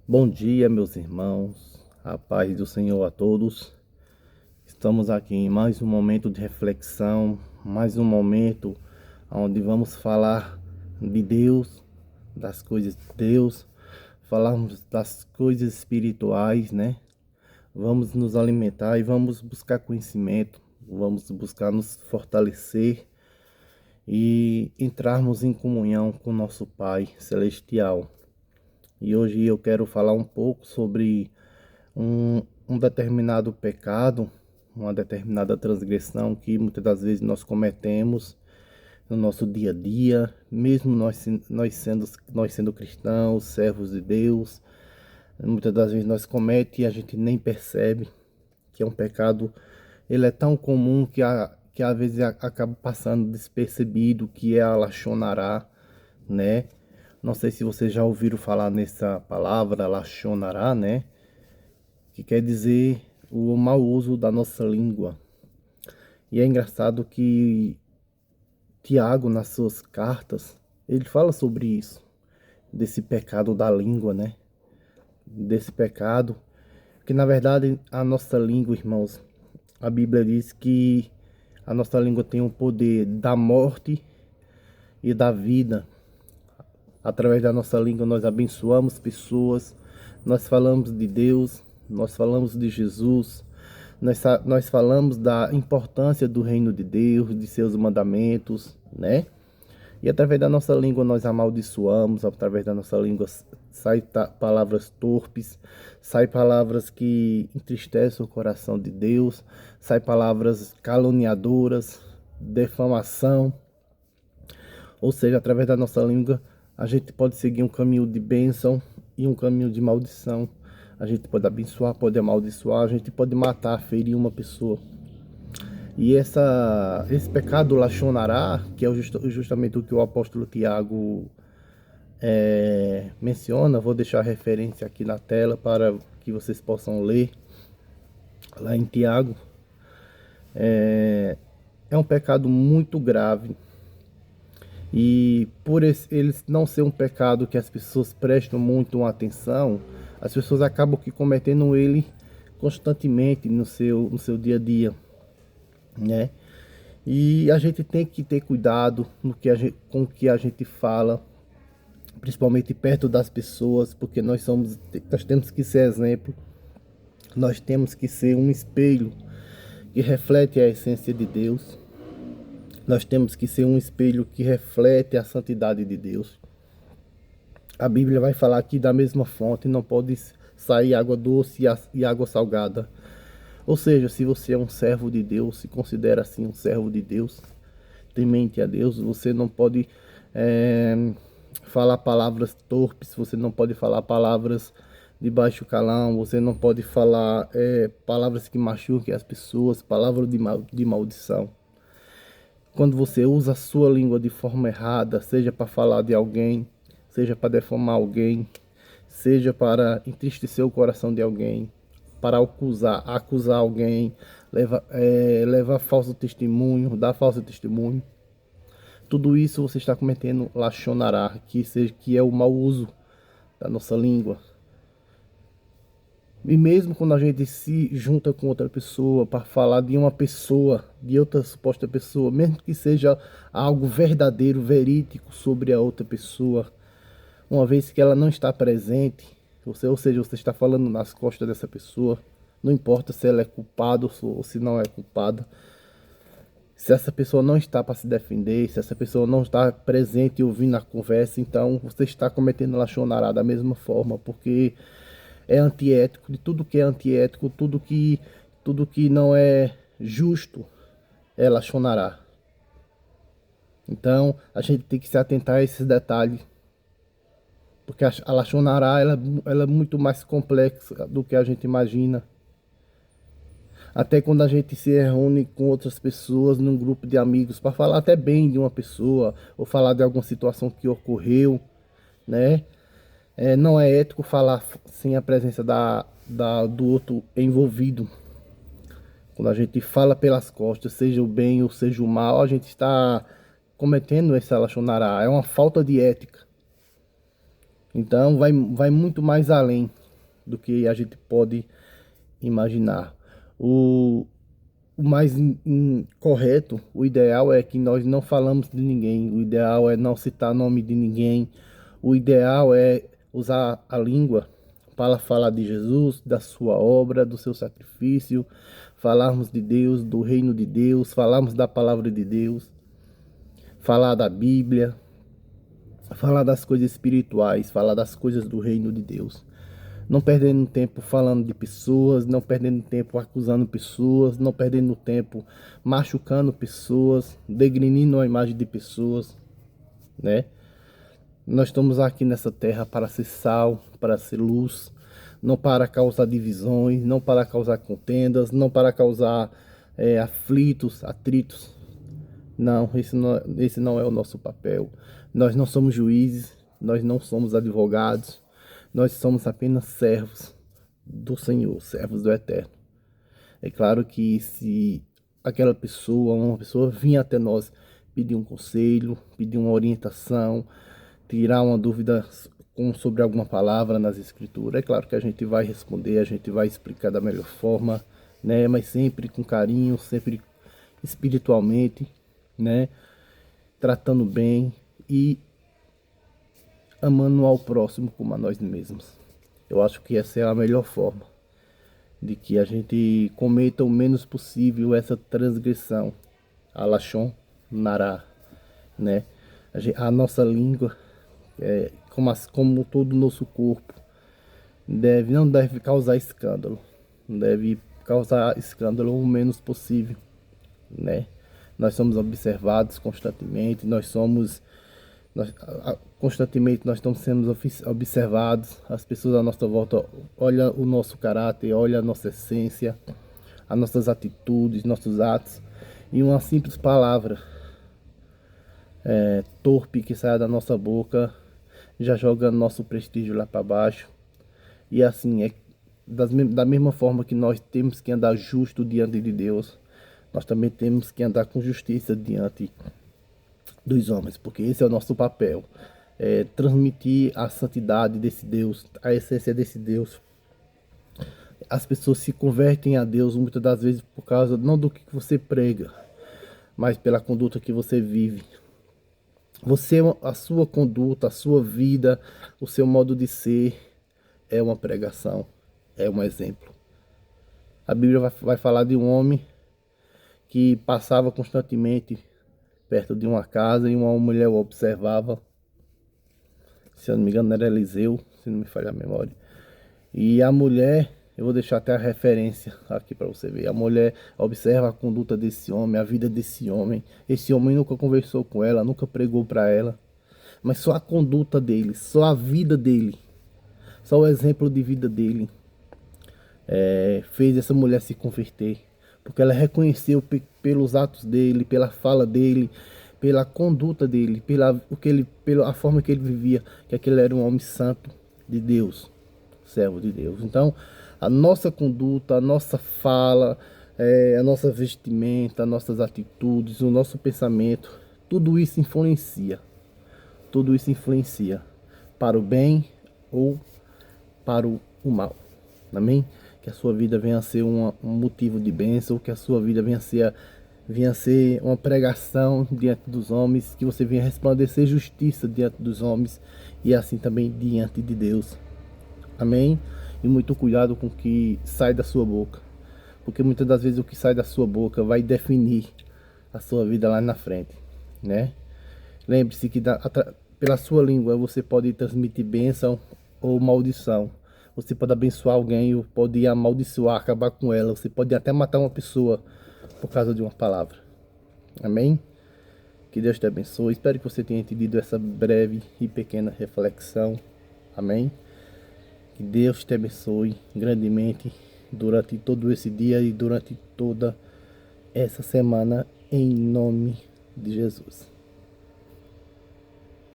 Bom dia, meus irmãos, a paz do Senhor a todos. Estamos aqui em mais um momento de reflexão, mais um momento onde vamos falar de Deus, das coisas de Deus, falarmos das coisas espirituais, né? Vamos nos alimentar e vamos buscar conhecimento, vamos buscar nos fortalecer e entrarmos em comunhão com nosso Pai Celestial. E hoje eu quero falar um pouco sobre um determinado pecado, uma determinada transgressão que muitas das vezes nós cometemos no nosso dia a dia, mesmo nós sendo cristãos, servos de Deus. Muitas das vezes nós cometemos e a gente nem percebe que é um pecado. Ele é tão comum que às vezes acaba passando despercebido, que é a Lachonará, né? Não sei se vocês já ouviram falar nessa palavra, Lachonará, né? Que quer dizer o mau uso da nossa língua. E é engraçado que Tiago, nas suas cartas, ele fala sobre isso, desse pecado da língua, né? Desse pecado, que na verdade a nossa língua, irmãos, a Bíblia diz que a nossa língua tem o poder da morte e da vida. Através da nossa língua nós abençoamos pessoas, nós falamos de Deus, nós falamos de Jesus, nós falamos da importância do reino de Deus, de seus mandamentos, né? E através da nossa língua nós amaldiçoamos, através da nossa língua sai palavras torpes, sai palavras que entristecem o coração de Deus, sai palavras caluniadoras, defamação. Ou seja, através da nossa língua a gente pode seguir um caminho de bênção e um caminho de maldição. A gente pode abençoar, pode amaldiçoar, a gente pode matar, ferir uma pessoa. E esse pecado Lachonará, que é justamente o que o apóstolo Tiago menciona, vou deixar a referência aqui na tela para que vocês possam ler, lá em Tiago. É um pecado muito grave. E por ele não ser um pecado que as pessoas prestam muito atenção, as pessoas acabam que cometendo ele constantemente no seu dia a dia, né? E a gente tem que ter cuidado com o que a gente fala, principalmente perto das pessoas, porque nós temos que ser exemplo, nós temos que ser um espelho que reflete a essência de Deus. Nós temos que ser um espelho que reflete a santidade de Deus. A Bíblia vai falar que da mesma fonte não pode sair água doce e água salgada. Ou seja, se você é um servo de Deus, se considera assim um servo de Deus, temente a Deus, você não pode falar palavras torpes, você não pode falar palavras de baixo calão, você não pode falar palavras que machuquem as pessoas, palavras de maldição. Quando você usa a sua língua de forma errada, seja para falar de alguém, seja para defamar alguém, seja para entristecer o coração de alguém, para acusar alguém, levar falso testemunho, dar falso testemunho, tudo isso você está cometendo Lachonará, que é o mau uso da nossa língua. E mesmo quando a gente se junta com outra pessoa para falar de uma pessoa, de outra suposta pessoa, mesmo que seja algo verdadeiro, verídico sobre a outra pessoa, uma vez que ela não está presente, ou seja, você está falando nas costas dessa pessoa, não importa se ela é culpada ou se não é culpada, se essa pessoa não está para se defender, se essa pessoa não está presente e ouvindo a conversa, então você está cometendo Lachonará da mesma forma, porque é antiético, de tudo que é antiético, tudo que não é justo é Lachonará. Então a gente tem que se atentar a esses detalhes, porque a Lachonará ela é muito mais complexa do que a gente imagina. Até quando a gente se reúne com outras pessoas num grupo de amigos para falar até bem de uma pessoa ou falar de alguma situação que ocorreu, né? Não é ético falar sem a presença do outro envolvido. Quando a gente fala pelas costas, seja o bem ou seja o mal, a gente está cometendo essa Lachonará. É uma falta de ética. Então vai muito mais além do que a gente pode imaginar. O mais correto, o ideal é que nós não falamos de ninguém, o ideal é não citar nome de ninguém, o ideal é usar a língua para falar de Jesus, da sua obra, do seu sacrifício, falarmos de Deus, do reino de Deus, falarmos da palavra de Deus, falar da Bíblia, falar das coisas espirituais, falar das coisas do reino de Deus. Não perdendo tempo falando de pessoas, não perdendo tempo acusando pessoas, não perdendo tempo machucando pessoas, degrinindo a imagem de pessoas, né? Nós estamos aqui nessa terra para ser sal, para ser luz, não para causar divisões, não para causar contendas, não para causar aflitos, atritos. Não, esse não é o nosso papel. Nós não somos juízes, nós não somos advogados, nós somos apenas servos do Senhor, servos do Eterno. É claro que se aquela pessoa, uma pessoa vinha até nós pedir um conselho, pedir uma orientação, tirar uma dúvida sobre alguma palavra nas escrituras, é claro que a gente vai responder, a gente vai explicar da melhor forma, né? Mas sempre com carinho, sempre espiritualmente, né? Tratando bem e amando ao próximo como a nós mesmos. Eu acho que essa é a melhor forma de que a gente cometa o menos possível essa transgressão, a Lashon Nará, né? A nossa língua, como todo o nosso corpo, não deve causar escândalo, não deve causar escândalo o menos possível, né? Nós somos observados constantemente, constantemente nós estamos sendo observados, as pessoas à nossa volta olham o nosso caráter, olham a nossa essência, as nossas atitudes, nossos atos, e uma simples palavra torpe que sai da nossa boca já joga nosso prestígio lá para baixo. E assim, da mesma forma que nós temos que andar justo diante de Deus, nós também temos que andar com justiça diante dos homens, porque esse é o nosso papel, transmitir a santidade desse Deus, a essência desse Deus. As pessoas se convertem a Deus muitas das vezes por causa não do que você prega, mas pela conduta que você vive. A sua conduta, a sua vida, o seu modo de ser é uma pregação, é um exemplo. A Bíblia vai falar de um homem que passava constantemente perto de uma casa e uma mulher o observava. Se eu não me engano era Eliseu, se não me falha a memória. E a mulher, eu vou deixar até a referência aqui para você ver. A mulher observa a conduta desse homem, a vida desse homem. Esse homem nunca conversou com ela, nunca pregou para ela. Mas só a conduta dele, só a vida dele, só o exemplo de vida dele fez essa mulher se converter. Porque ela reconheceu pelos atos dele, pela fala dele, pela conduta dele, pela forma que ele vivia, que aquele era um homem santo de Deus, servo de Deus. Então, a nossa conduta, a nossa fala, a nossa vestimenta, as nossas atitudes, o nosso pensamento, tudo isso influencia. Tudo isso influencia para o bem ou para o mal. Amém? Que a sua vida venha a ser um motivo de bênção, que a sua vida venha a ser uma pregação diante dos homens, que você venha resplandecer justiça diante dos homens e assim também diante de Deus. Amém? E muito cuidado com o que sai da sua boca, porque muitas das vezes o que sai da sua boca vai definir a sua vida lá na frente, né? Lembre-se que pela sua língua você pode transmitir bênção ou maldição. Você pode abençoar alguém ou pode amaldiçoar, acabar com ela. Você pode até matar uma pessoa por causa de uma palavra. Amém? Que Deus te abençoe. Espero que você tenha entendido essa breve e pequena reflexão. Amém? Que Deus te abençoe grandemente durante todo esse dia e durante toda essa semana, em nome de Jesus.